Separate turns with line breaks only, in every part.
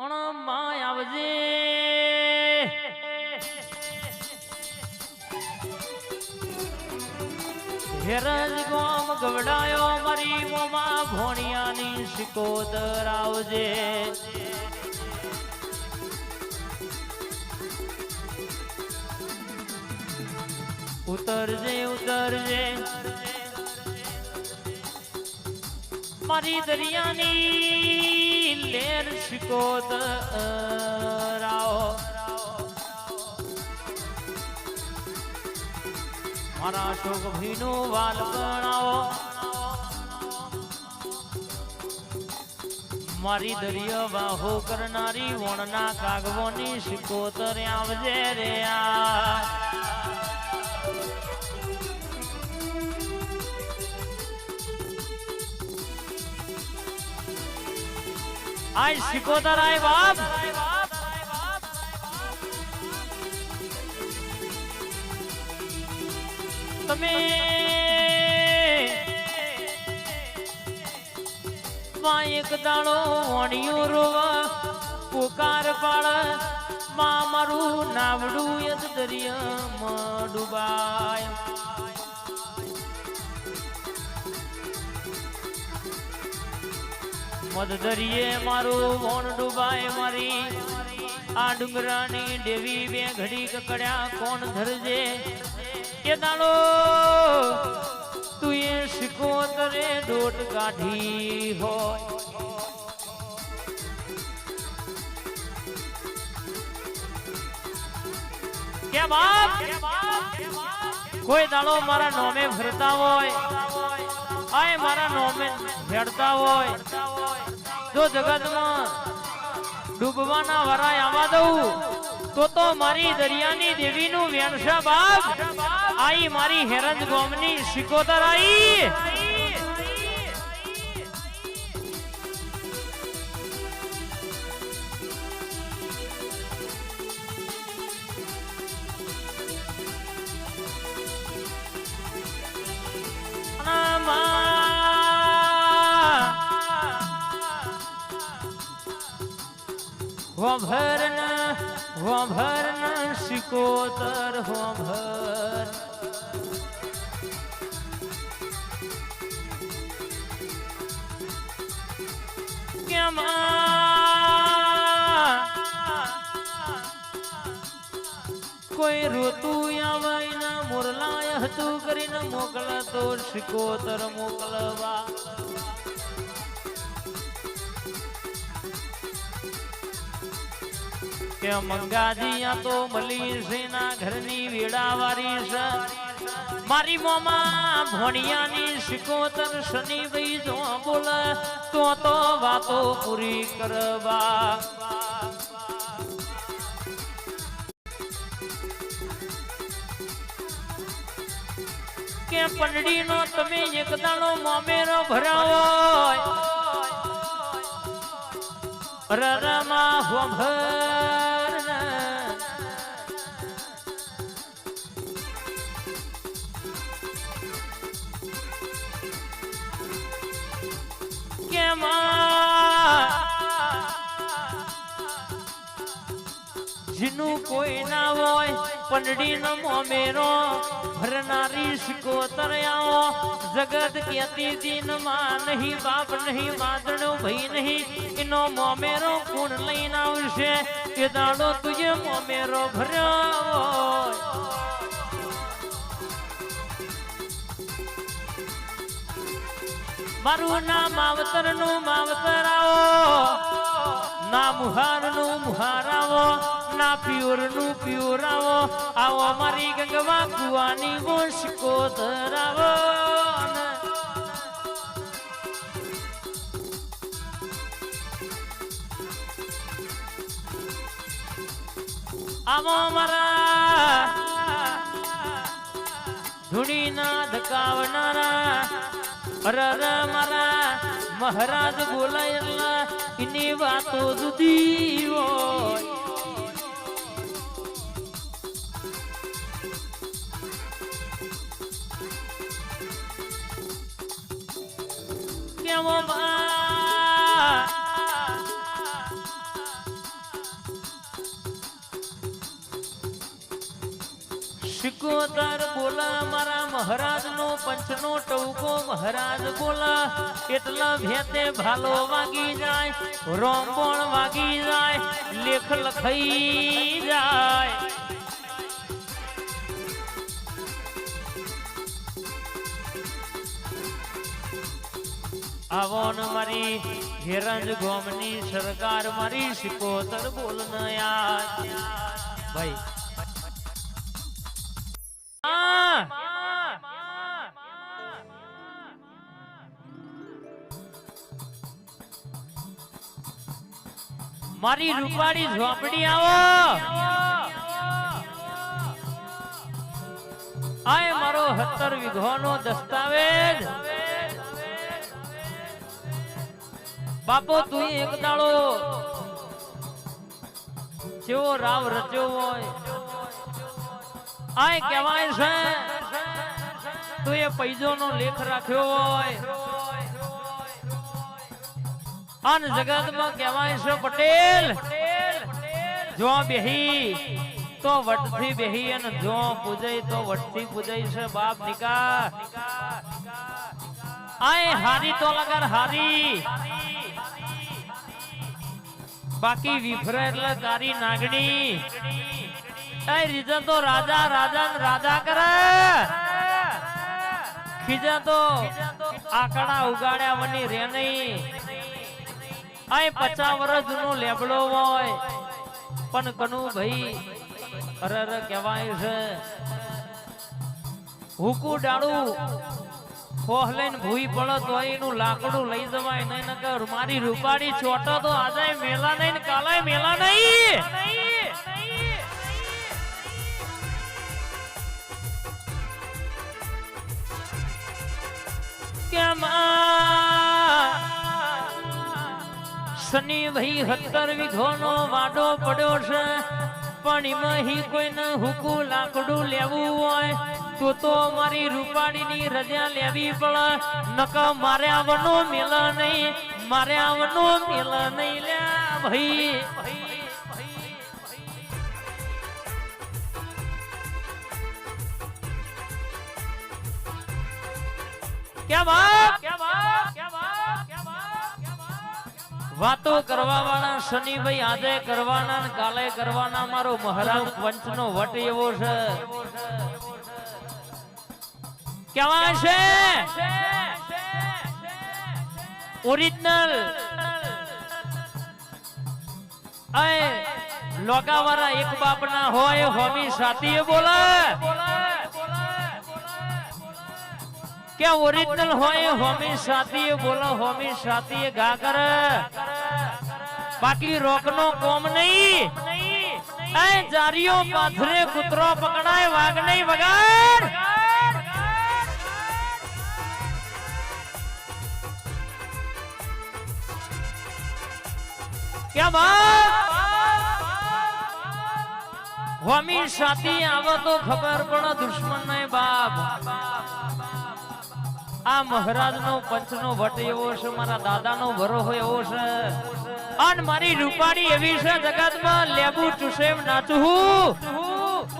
my આવજે હેરજ ગોમ ગવડાયો મારી મોમાં ભોણિયાની શિકોદર આવજે ઉતરજે ઉતરજે મારી દરિયાની લેર શિકોદર આવો મારા શોક ભીનું વાલ ગણાવો મારી દરિયા બાહો કરનારી વણના કાગવોની શિકોતર આવજે રે આય શિકોતર આય બાપ તમે એક દાડો વણિયું રોવા પુકાર પાડ માં મારું નાવડું યદ દરિયામાં ડૂબાય મદ દરિયે મારું વણ ડૂબાય મારી આ ડુંગરાની દેવી બે ઘડી કકડ્યા કોણ ધરજે કે દાડો તું એ શિકોતરે દોટ કાઢી હોય કે બાપ કોઈ દાડો મારા નોમે ફરતા હોય આય મારા નોમે ભેડતા હોય જો જગતમાં ડૂબવાના વરાય આવા દઉં તો મારી દરિયાની દેવીનું વેણસા બાપ આઈ મારી હેરંજ ગોમની શિકોતર આઈ ભર ન શિકોતર ભર કેમ કોઈ રોતું આવે ને મોરલાય હતું કરીને મોકલતો શિકોતર મોકલવા કે મંગાજી આ તો મલી છે ના ઘરની વેડાવારી છે મારી મોમાં ભોણિયાની શિકોતર શનિ ભાઈ જો બોલે તો વાતો પૂરી કરવા કે પંડડીનો તમે એક દાણો મોમેરો ભરાવો રરમાં હોભર કે જીનું કોઈ ના હોય પંડડી નો મોમેરો ભરનારી શિકોતર આવો જગત કેતી દીન માં નહીં બાપ નહીં માદણો ભાઈ નહીં એનો મોમેરો કોણ લઈને આવશે કે દાડો તુજે મોમેરો ભર્યો મારું ના માવતર નું માવતર આવો ના મુહાર નું મુહાર આવો ના પ્યોર નું પ્યોર આવો મારી ગંગવા કુવાની વો શિકોતર આવો આવો મારા ધૂણીના ધકાવનારા અરર મારા મહારાજ બોલાયેલા એની વાતો જુદી હોય કેવો શિકોતર બોલા મારા મહારાજ નો પંચનો ટવકો મહારાજ બોલા એટલા ભેતે ભાલો વાગી જાય રોંબોણ વાગી જાય લેખ લખાઈ જાય આવોન મારી હેરંજ ગોમની સરકાર મારી શિકોતર બોલ ન યાર ભાઈ મારી રૂપાળી ઝોપડી આવો આય મારો 17 વીઘોનો દસ્તાવેજ બાપો તું એક દાડો જેવો રાવ રચ્યો હોય આય કહેવાય છે તું એ પૈજોનો લેખ રાખ્યો હોય અન જગતમાં કહેવાય છે પટેલ જો બેહી તો વટથી બેહી અને જો પૂજય તો વટથી પૂજય છે બાપ નિકા આય હારી તો લગર હારી બાકી વિફરે એટલે તારી નાગણી એ રીઝન તો રાજા રાજા રાજા કરે ખીજા તો આકડા ઉગાડ્યા વની રે નહીં આય 50 વર્ષ જૂનો લેબડો હોય પણ કનુ ભાઈ અરે કહેવાય છે હુકુ ડાળું કોહલેન ભૂઈ પડે તો એનું લાકડું લઈ જવાય નહીં નકર મારી રૂપાળી ચોટો તો આજે મેલા નહીં કાલે મેલા નહીં કેમ શનિ ભાઈ 17 વીઘોનો વાડો પડ્યો છે પણ એમાં કોઈને હુકુ લાકડું લેવું હોય તો મારી રૂપાળીની રજા લેવી પડે નક મારે આવનો મેલ નહીં મારે આવનો મેલ નહીં લ્યા ભાઈ વાતો કરવા વાળા શનિભાઈ આજે કરવાના કાલે કરવાના મારો મહારાજ પંચનો વટ એવો છે કેવા છે ઓરિજિનલ આય લોગાવાળા એક બાપના હોય હોમી સાથી બોલે કે ઓરિજિનલ હોય હોમી સાથી બોલો હોમી સાથી ગા કરે બાકી રોકનો કોમ નહીં એ જારીઓ પાથરે કૂતરો પકડાય વાઘ નહીં વગાડ કેમ હોમી સાથી આવો તો ખબર પડે દુશ્મન નહીં બાપ આ મહારાજ નો પંચનો વટ એવો છે મારા દાદા નો ભરો હોય એવો છે અને મારી રૂપાળી એવી છે જગતમાં લેબુ ચુસેમ નાચું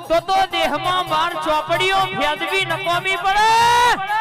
તો દેહમાં બાર ચોપડીઓ ફેદવી નકોમી પડે